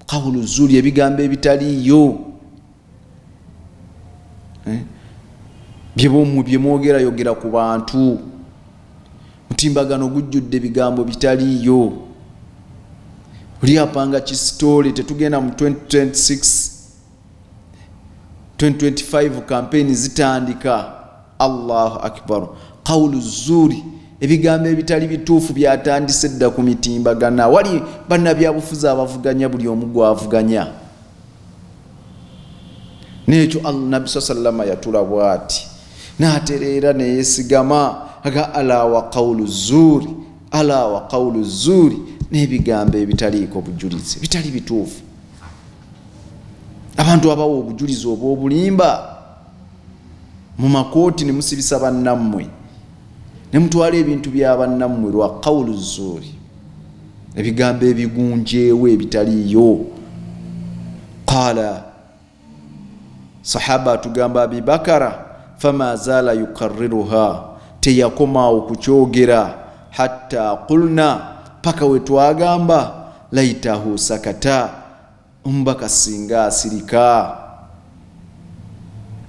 qawlu zuuri, ebigambo ebitaliiyo, bye mwogera yogera ku bantu. Mutimbagano gujjudde ebigambo bitaliiyo. Oli apanga kisitole, tetugenda mu 2026 2025 campaign zitandika. Allahu akbar. Qawlu zuuri, ebigambo ebitali bituufu byatandise dda ku mitimbagana. Wali bannabyabufuzi abavuganya, buli omu gwavuganya. Nekyo Nabi sallallahu yatula bwati, n'atereera neyesigama aga ala wa qawlu zuuri, ala wa qawlu zuuri, n'ebigambo ebitaliiko bujulizi, bitali bituufu. Abantu abawa obujulizi obw'obulimba mu makooti ne musibisa bannammwe, ne mutwala ebintu bya bannammwe lwa qawlu zuuri, ebigambo ebigunjeewo ebitaliiyo. Qaala, sahaba atugamba Abi Bakara, fama zaala yukarriruha, teyakomaawo kukyogera, hatta qulna, paka we twagamba laitahu sakata, mbaka singa asirika.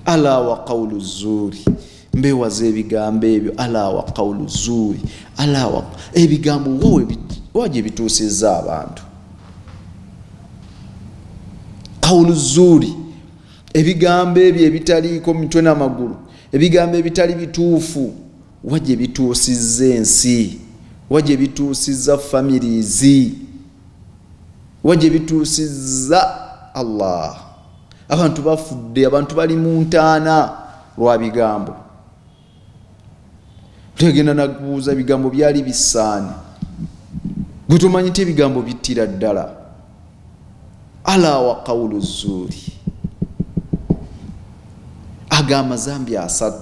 Ala wa qawlu zuuri, mbewaza ebigambo ebyo. Ala wa qawlu zuuri, ala wa ebigambo wowe waje bituusizza abantu. Qawlu zuuri, ebigambo ebyo ebitaliiko mitwe n'amagulu, ebigambo ebitali bituufu, waje bituusizza ensi, waje bituusizza families, waje bituusizza Allah. Abantu bafudde, abantu bali mu ntaana lwa bigambo. Tegenda nakubuuza bigambo byali bisaani, gwe tomanyi nti ebigambo bittira ddala. Ala wa qawlu zuuri, ag'amazambi 3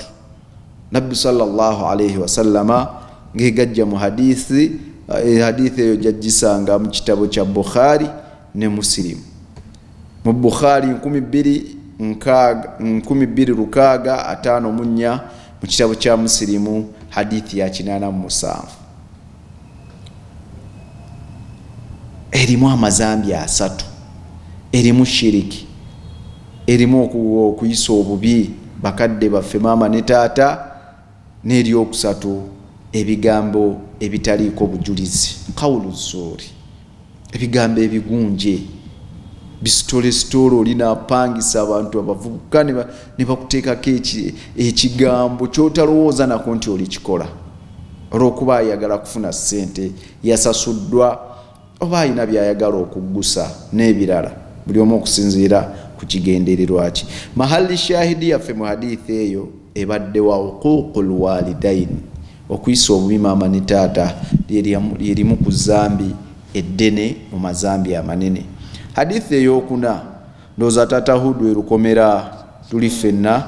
Nabbi sallallahu alayhi wasallama ng'egajja mu hadithi eyo jajjisanga mu kitabo kya Bukhari ne Muslim. Mu Bukhari 2254, mu kitabo kya Muslimu hadithi ya 87. Erimu amazambi 3, erimu shiriki, erimu okuyisa obubi bakadde baffe maama ne taata, n'eryokusatu ebigambo ebitaliiko bujulizi. Qawlu zuuri, ebigambo ebigunje, bisitole olina apangisa abantu abavubuka ne bakuteekako ekigambo kyotalowooza nako nti olikikola, olw'okuba ayagala kufuna ssente, yasasuddwa, oba alina byayagala okuggusa n'ebirala, buli omu okusinziira ku kigendererwa ki. Mahali shahidi yaffe mu hadithi eyo ebadde wa uququl walidaini, okuyisa obubi maama ne taata lyerimu ku zambi eddene mu mazambi amanene. Hadithi eyokuna, ndowooza taata Hudu erukomera, tuli ffenna,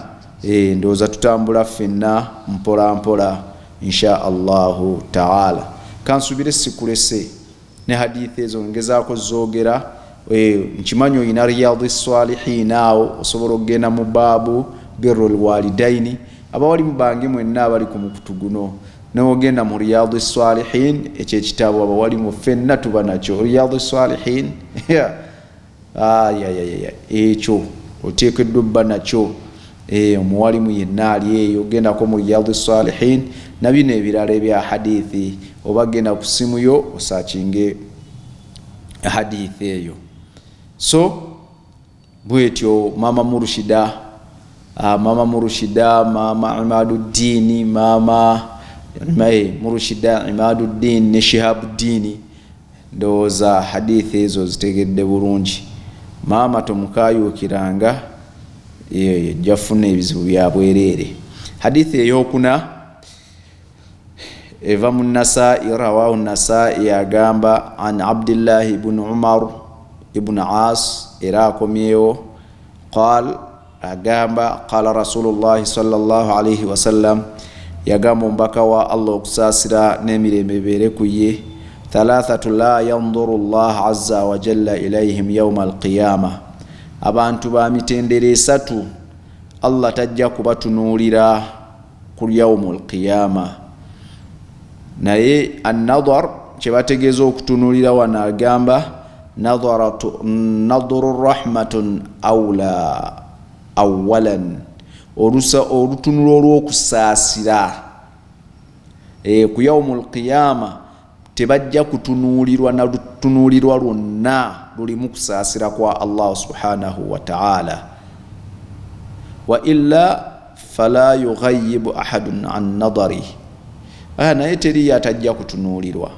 ndowooza tutambula ffenna mpola mpola insha Allahu taala. Kansubire sikulese ne hadithi ezo ngezaako zoogera. Nkimanyi oyina Riyadhis Salihin, awo osobola okugenda mu baabu birrul walidaini. Abawalimu bange mwenna abali ku mukutu guno, n'ogenda mu Riyadhis Salihin, ekyo ekitabo abawalimu ffenna tuba nakyo. Riyadhis Salihin ekyo oteekeddwa obba nakyo. Omuwalimu yenna ali eyo, ogendako mu Riyadhis Salihin na bino ebirala ebya hadithi, oba genda ku simu yo osaakinge hadithi eyo. So bwetyo Mama Murshida, Mama Imaduddin, Mama Murshida Imaduddin ne Shihabuddin, ndowooza hadithi ezo zitegedde bulungi. Maama tomukayuukiranga, jafuna ebizibu bya bwereere. Hadithi eyokuna eva mu Nasaa'i, rawahu Nasaa'i, agamba an Abdullah ibn Umar ibn As, era akomyewo, qaal, agamba qala Rasulullah sallallahu alayhi wasallam, yagamba omubaka wa Allah okusaasira n'emirembe ebeere ku ye, thalathatu la yanzuru Allah azza wa jalla ilayhim yawma alqiyama, abantu ba mitendere esatu Allah tajja kubatunuulira ku yawmul qiyama. Naye an-nadhar kyebategeeza okutunuulira wano agamba nadhuru rahmatun awalan, olutunulo olw'okusaasira. Ku yawmul qiyama tebajja kutunuulirwa na lutunuulirwa lwonna lulimu kusaasira kwa Allah subhanahu wa ta'ala. Wa illa fala yughayyibu ahadun an nadari, naye teri yatajja kutunuulirwa,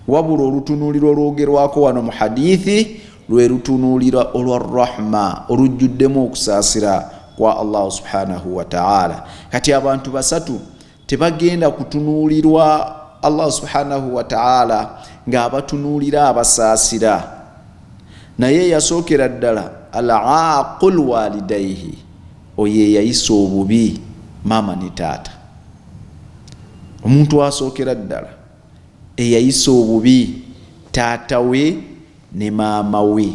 wabula olutunuulirwa olwogerwako wano mu hadithi lwe lutunuulirwa olwa rahma olujjuddemu okusaasira kwa Allah subhanahu wa ta'ala. Kati abantu basatu tebagenda kutunuulirwa Allah subhanahu wa ta'ala nga abatunuulira abasaasira. Naye yasookera ddala al-aaqul walidayhi, oye yayisa obubi mama ne taata. Omuntu asookera ddala eyayisa obubi taata we ne maama we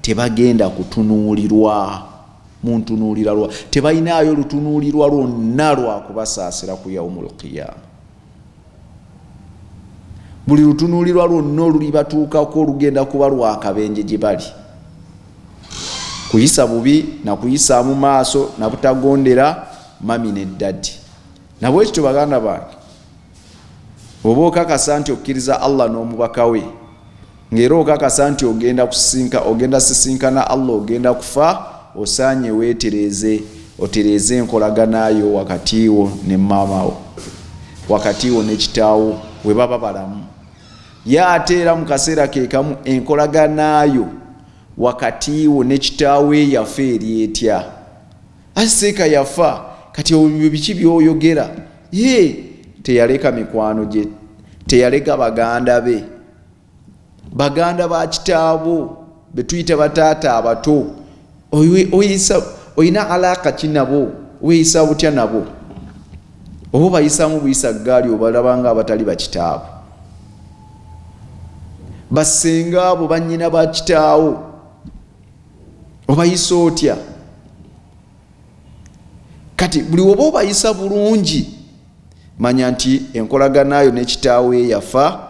tebagenda kutunuulirwa muntunuulira lwa, tebalinayo lutunuulirwa lwonna lwa kubasaasira ku yawmul qiyama. Buli lutunuulirwa lwonna olulibatuukako olugenda kuba lwa kabenje gye bali, kuyisa bubi na kuyisa mu maaso na butagondera mami ne dadi. Nabwe ekyo baganda bange, oba okakasa nti okkiriza Allah n'omubaka we, ng'era okakasa nti ogenda sisinkana Allah, ogenda kufa, osaanye weetereze, otereze enkolaganayo wakati wo ne maama wo, wakati wo ne kitaawo we baba balamu. Ate era mu kaseera ke kamu enkolaganayo wakati wo ne kitaawe yafa eri etya. Aseeka yafa, kati ebyo biki by'oyogera? Teyaleka mikwano gye, teyaleka baganda be, baganda ba kitaabo be tuyita bataata abato. Oyina alaka ki nabo? Weyisa butya nabo? Oba bayisamu buyisa gaali obalabanga abatali bakitaabo, basenga abo bannyina ba kitaawo obayisa otya? Kati buli oba obayisa bulungi, manya nti enkolaganayo ne kitaawe yafa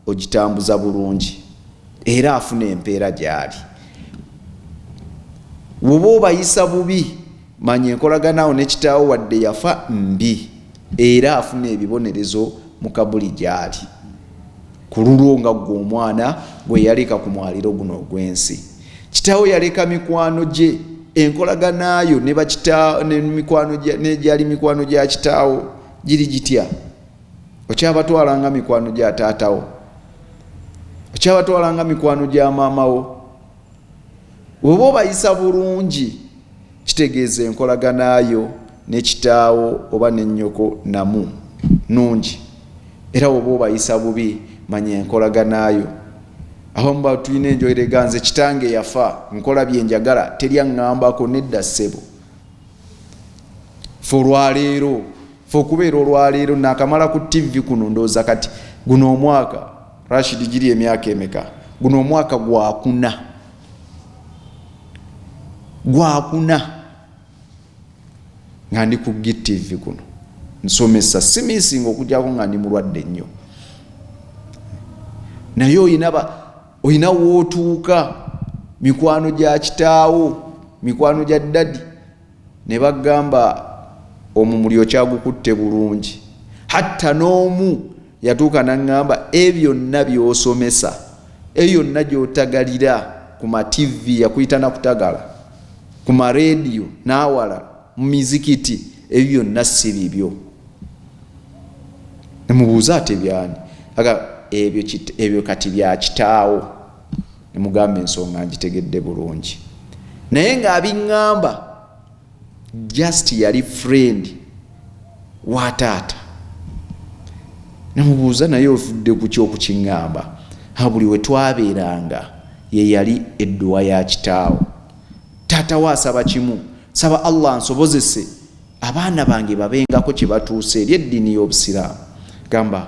ogitambuza bulungi era afuna empeera gyali. Woba obayisa bubi, manya enkolaganayo ne kitaawe wadde yafa mbi era afuna ebibonerezo mu kabuli gyali, ku lulwo nga gwe omwana gwe yaleka ku mwaliro guno ogw'ensi. Kitaawe yaleka mikwano gye, enkolaganayo ne bakitaawo n'egyali mikwano gya kitaawo giri gitya? Okyabatwalanga mikwano gya taatawo? Okyabatwalanga mikwano gya maamawo? Woba obayisa bulungi, kitegeeza enkolaganayo ne kitaawo oba ne nnyoko namu nungi. Era woba obayisa bubi, manya enkolaganayo. Aho mba tulina enjogerega, nze kitange yafa, nkola bye njagala, teryaŋŋambako, nedda ssebo. Fe olwaleero, fe okubeera olwaleero nakamala ku TV kuno ndowooza kati guno omwaka Rashid giri emyaka emeka? Guno omwaka gwakuna nga ndi ku GTV kuno nsomesa, simisinga okugyako nga ndi mulwadde nnyo. Naye oyina wootuuka mikwano gya kitaawo, mikwano gya dadi, ne bagamba omumuli okyagukutte bulungi. Hatta n'omu yatuuka n'aŋŋamba ebyo byonna by'osomesa, ebyo byonna gy'otagalira ku ma TV, yakuyita na kutagala, ku ma radio n'awala, mu mizikiti, ebyo byonna si bibyo. Nemubuuza ate byani? Ebyo kati bya kitaawo. Nemugamba ensonga ngitegedde bulungi. Naye ng'abiŋŋamba just yali friend wa taata. Nemubuuza naye ovudde ku ki okukiŋŋamba? Buli we twabeeranga ye yali edduwa ya kitaawo. Taata we asaba kimu, saba Allah nsobozese abaana bange babengako kye batuuse eri eddiini y'Obusiraamu. Gamba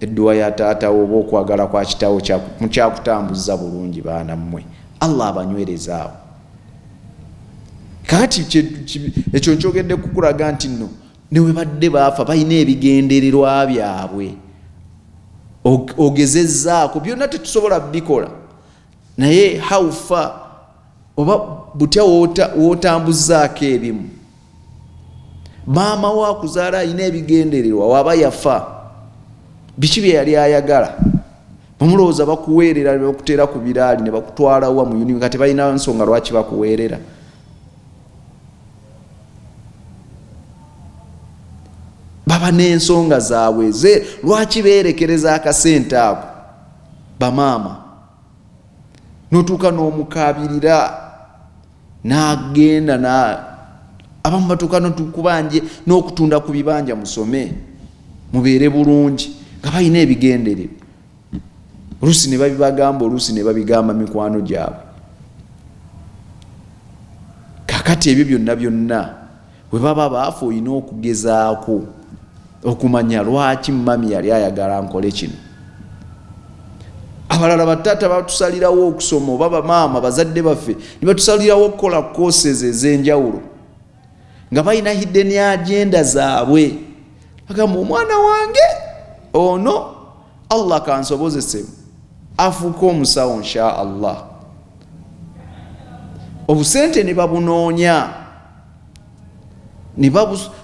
edduwa ya taata oba okwagala kwa kitawo mukyakutambuza bulungi baana mmwe. Allah abanywerezaawo. Kati ekyo nkyogedde kukulaga nti nno newe badde baafa balina ebigendererwa byabwe. Ogezezzaako byonna tetusobola bikola, naye haufa oba butya wootambuzaako ebimu. Maama waakuzaala alina ebigendererwa, waaba yafa biki bye yali ayagala? Bamulowooza bakuweerera ne bakuteera ku biraali ne bakutwala wa mu yunivasite, kati balina nsonga lwaki bakuweerera. Baba n'ensonga zaabwe lwaki beerekereza akasente ako bamaama, n'otuuka n'omukaabirira n'agenda abamu batuuka n'otukubanje n'okutunda ku bibanja musome mubeere bulungi nga balina ebigendererwa. Oluusi ne babibagamba, oluusi ne babigamba mikwano gyabwe. Kakati ebyo byonna bwe baba baafa olina okugezaako okumanya lwaki mami yali ayagala nkole kino. Abalala bataata batusalirawo okusoma, oba bamaama bazadde baffe ne batusalirawo okukola courses ez'enjawulo nga balina hidden agenda zaabwe. Agamba omwana wange ono Allah kansobozese afuuka omusawo insha Allah. Obusente ne babunoonya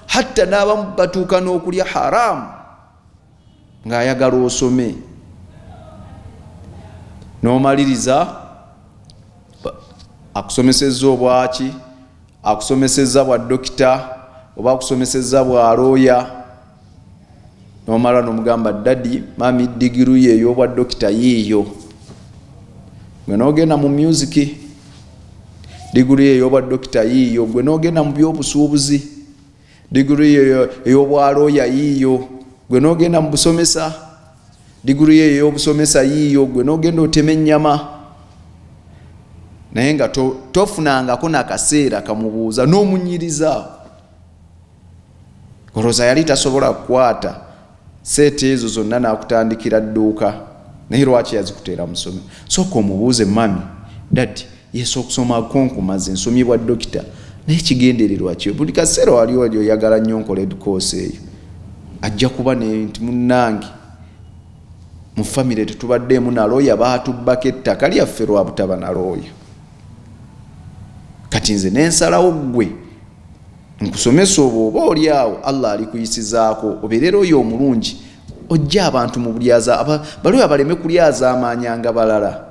hatta n'abamu batuuka n'okulya haramu ng'ayagala osome. N'omaliriza akusomesezza obwaki, akusomesezza bwa dokita oba akusomesezza bwa looya, n'omala n'omugamba dadi mami digiri ye ey'obwa dokita yiiyo. Gwe n'ogenda mu music, digiri ye ey'obwa dokita yiiyo. Gwe n'ogenda mu by'obusuubuzi, digiri ye ey'obwa looya yiiyo. Gwe n'ogenda mu busomesa, digiri ye ey'obusomesa yiiyo. Gwe n'ogenda otema ennyama. Naye nga tofunangako n'akaseera kamubuuza n'omunyiriza. Olowooza yali tasobola kukwata seeti ezo zonna n'akutandikira dduuka, naye lwaki yazikuteera musomi? Sooka omubuuze mami dadi yesu okusoma konkumaze nsomye bwa dokita naye kigendererwa ki? Buli kaseera wali oyagala nnyo nkola edukoosi eyo, ajja kuba nti munnange mu famire tetubaddeemu na looya, baatubbako ettaka lyaffe lwa butaba na looya. Kati nze n'ensalawo gwe nkusomesa oba oli awo Allah alikuyisizaako obeerera oyo omulungi, ojja abantu mu bulyaza balooya baleme kulyaza amaanyanga balala.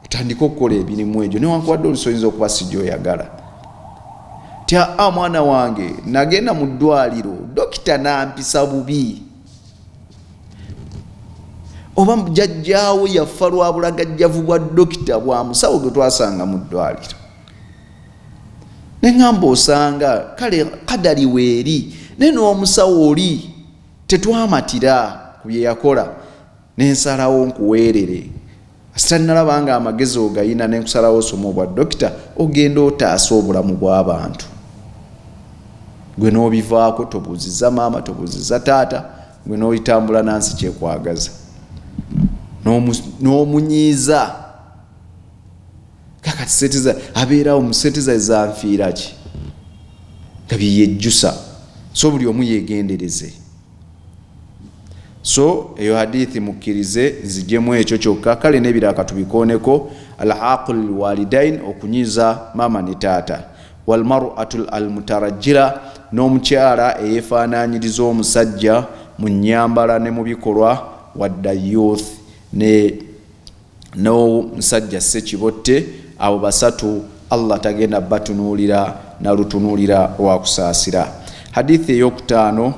Otandika okukola emirimu egyo newankubadde olusoyinza okuba si gy'oyagala. Tya mwana wange nagenda mu ddwaliro dokita nampisa bubi, oba jjajjaawo yafa lwa bulagajjavu bwa dokita bwa musawo gwe twasanga mu ddwaliro. Neŋŋamba osanga kale kadali weeri, naye n'omusawo oli tetwamatira ku bye yakola, n'ensalawo nkuweerere. Asita nalaba nga amagezi ogayina n'enkusalawo osoma obwa dokita, ogenda otaasa obulamu bw'abantu. Gwe n'obivaako, tobuuziza maama, tobuuziza taata, gwe n'olitambula nansi kyekwagaza. N'omunyiiza kakati setiza abeerawo mu setiza zanfiira ki nga byeyejjusa. So buli omu yegendereze. So eyo hadithi mukkirize nzijjemu ekyo kyokka. Kale n'ebirala katubikooneko. Alhaqul walidain, okunyiza maama ne taata. Walmar'atu almutarajjira, n'omukyala eyefaanaanyiriza omusajja mu nnyambala ne mu bikolwa. Waddayuth, n'omusajja ssekibotte. Abo basatu Allah tagenda batunuulira na lutunuulira wakusaasira. Hadithi ey'okutaano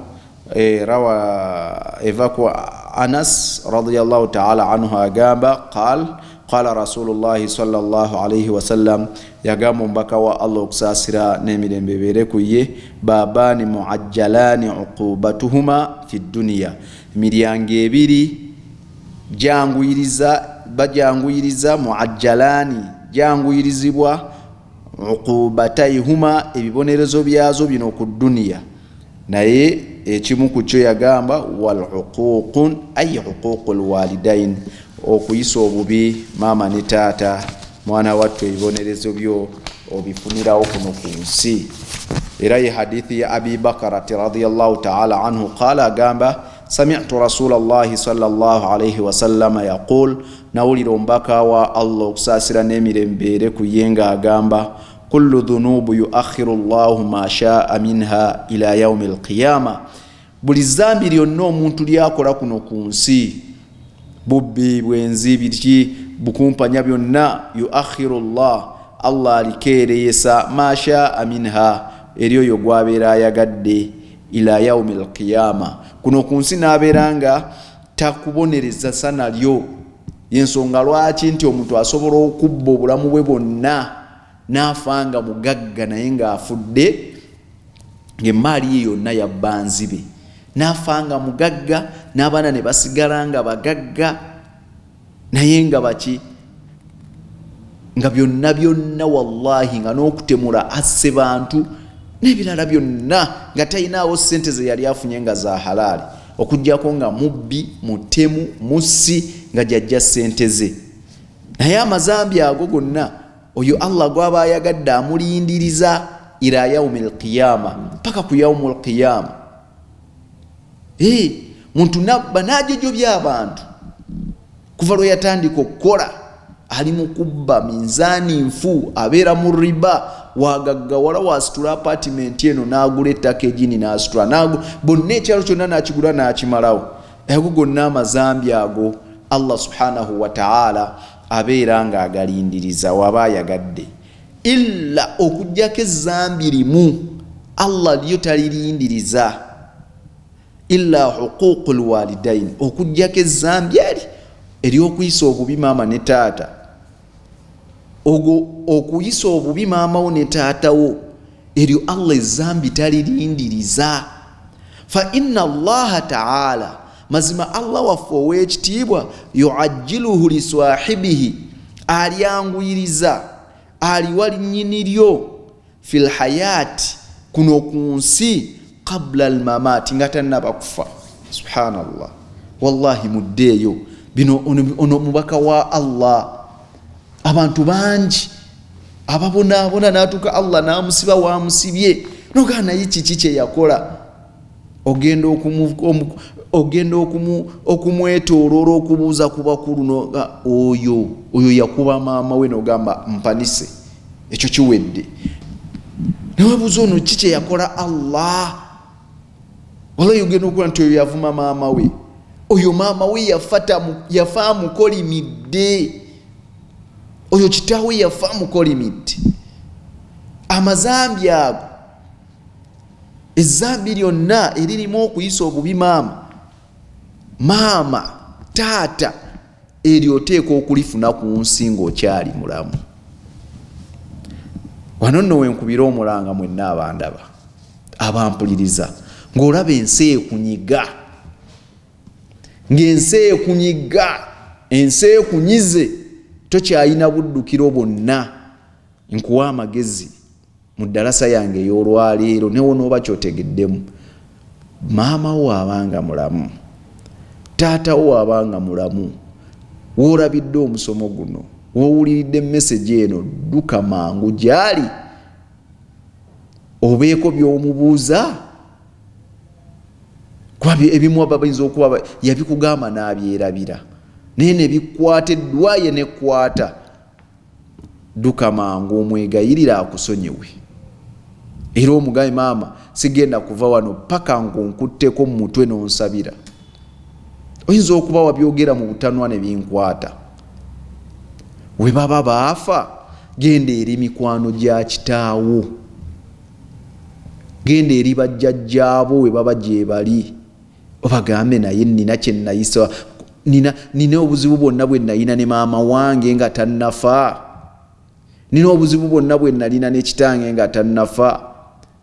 rawa evaku Anas radiyallahu ta'ala anhu agamba qala Rasulullahi sallallahu alayhi wasallam, yagamba omubaka wa Allah okusaasira n'emirembe ebeere ku ye, babaani muajjalani uqubatuhuma fi dunya, emiryango ebiri bajanguyiriza muajjalani, janguyirizibwa uqubatayhuma, ebibonerezo byazo bino ku dunia, naye ekimu ku kyo yagamba walhuququn ay huququl walidain, okuyisa obubi maama ne taata. Mwana wattu ebibonerezo byo obifunirawo kuno ku nsi. Era ye hadithi ya Abi Bakarati radiyallahu ta'ala anhu qala agamba sami'tu rasulallahi sallallahu alayhi wasallama yaqul, nawulira omubaka wa Allah okusaasira n'emirembe ku yenga agamba kullu dhunubu yuakhiru llahu ma shaa minha ila yaumi alqiyama, buli zambi lyonna omuntu lyakola kuno ku nsi, bubbi, bwenzi, biki, bukumpanya byonna, yuakhiru llah, Allah alikeereyesa ma shaa minha, eryoyo gwabeera ayagadde, ila yaumi alqiyama, kuno ku nsi n'abeeranga takubonereza sana lyo. Yensonga lwaki nti omuntu asobola okubba obulamu bwe bwonna n'afanga mugagga naye ng'afudde ng'emmaali ye yonna yabba nzibe, n'afanga mugagga n'abaana ne basigala nga bagagga naye nga baki, nga byonna byonna wallahi nga n'okutemula asse bantu n'ebirala byonna nga talinaawo ssente ze yali afunye nga za halaali, okuggyako nga mubbi, mutemu, mussi nga jjajja ssente ze. Naye amazambi ago gonna oyo Allah gwaba ayagadde amulindiriza ila yaumil qiyama, paka ku yaumul qiyama. Muntu nabba n'ajejobya abantu kuva lwe yatandika okukola, ali mu kubba minzaani nfu, abeera mu riba, wagaggawala wasitula apartment eno n'agula ettaka egini n'asitula, bonna ekyalo kyonna n'akigula n'akimalawo. Ago gonna amazambi ago Allah subhanahu wa ta'ala abeera nga agalindiriza waba ayagadde, illa okujjako ezambi limu Allah lyo talirindiriza, illa huququl walidain, okujjako ezambi ery'okuyisa obubi maama ne taata. Okuyisa obubi maama wo ne taata wo, eryo Allah ezambi talirindiriza. Fa inna Allaha ta'ala, mazima Allah waffe ow'ekitiibwa, yuajjiluhu li swahibihi, alyanguyiriza, aliwa linnyiniryo, fil hayati, kuno ku nsi, qabla al mamati, nga tannaba kufa. Subhanallah, wallahi muddeeyo bino ono mubaka wa Allah. Abantu bangi ababonaabona n'atuuka Allah n'amusiba wamusibye, nogaa naye kiki kye yakola? Ogenda okumwetooloola okubuuza ku bakulu, oyo yakuba maama we, n'ogamba mpanise, ekyo kiwedde. Newebuuza ono kiki kye yakola Allah? Wallahi ogenda okukola nti oyo yavuma maama we, oyo maama we yafa amukolimidde, oyo kitaawe yafa amukolimidde. Amazambi ago, ezambi lyonna eririmu okuyisa obubi maama taata, eryo oteeka okulifuna ku nsi ng'okyali mulamu. Wano nno wenkubira omulanga mwenna abandaba abampuliriza, ng'olaba ensi ekunyiga, ng'ensi ekunyiga, ensi ekunyize, tokyalina buddukiro bwonna. Nkuwa amagezi mu ddalasa yange ey'olwaleero, newo n'oba kyotegeddemu. Maama wo abanga mulamu, taata wo abanga mulamu, woolabidde omusomo guno, woowuliridde message eno, dduka mangu gy'ali obeeko by'omubuuza. Kuba ebimu aba bayinza okuba yabikugamba n'abyerabira, naye ne bikwata eddwaye nekwata. Dduka mangu omwegayirira akusonyiwe, era omugabe maama sigenda kuva wano paka nkunkutteko mu mutwe n'onsabira. Oyinza okuba wabyogera mu butanwa ne binkwata. We baba baafa, genda eri mikwano gya kitaawo, genda eri bajjajjaabo we baba gye bali, obagambe naye nina kye nayisa, nina obuzibu bwonna bwe nalina ne maama wange nga tannafa, nina obuzibu bwonna bwe nalina ne kitange nga tannafa.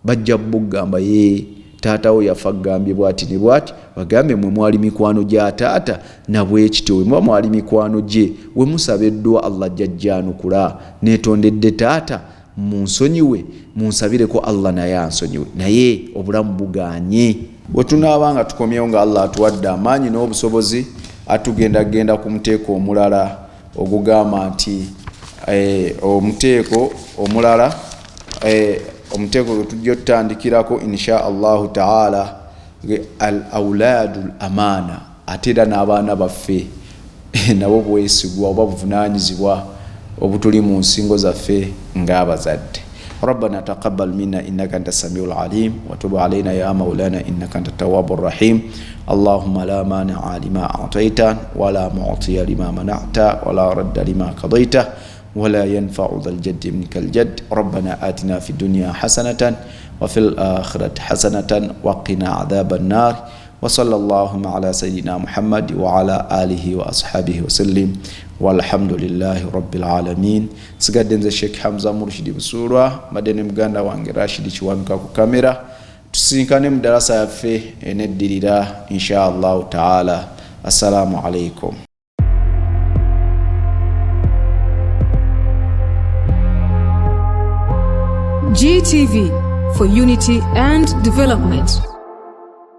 Bajja bugamba ye taatawo yafa gambye bwati ne bwati, bagambe mwe mwali mikwano gya taata na bwe kityo we mwali mikwano gye, we musabeddwa Allah jjajjanukula, netondedde taata munsonyiwe, munsabireko Allah naye ansonyiwe, naye obulamu buganye. wetunaaba nga tukomyewo nga Allah atuwadde amaanyi n'obusobozi atugenda ku muteeko omulala ogugamba nti omuteeko omulala omuteeko gwe tujja tutandikirako insha Allahu taala al auladul amaana, ate era n'abaana baffe nabo bwesigwa oba buvunanyizibwa obutuli mu nsingo zaffe ng'abazadde. ربنا تقبل منا إنك أنت السميع العليم وتب علينا يا مولانا إنك أنت التواب الرحيم. اللهم لا مانع لما أعطيت ولا معطي لما منعت ولا رد لما قضيت ولا ينفع ذا الجد منك الجد. ربنا آتنا في الدنيا حسنة وفي الآخرة حسنة وقنا عذاب النار. وصلى اللهم على سيدنا محمد وعلى آله وأصحابه وسلم والحمد لله رب العالمين. سجدن الشيخ حمزة مرشد بسورة مدن مغانا وانجي راشد شوانكا كاميرا تسينكاني مدرسة في ندريدا إن شاء الله تعالى. السلام عليكم. GTV for unity and development.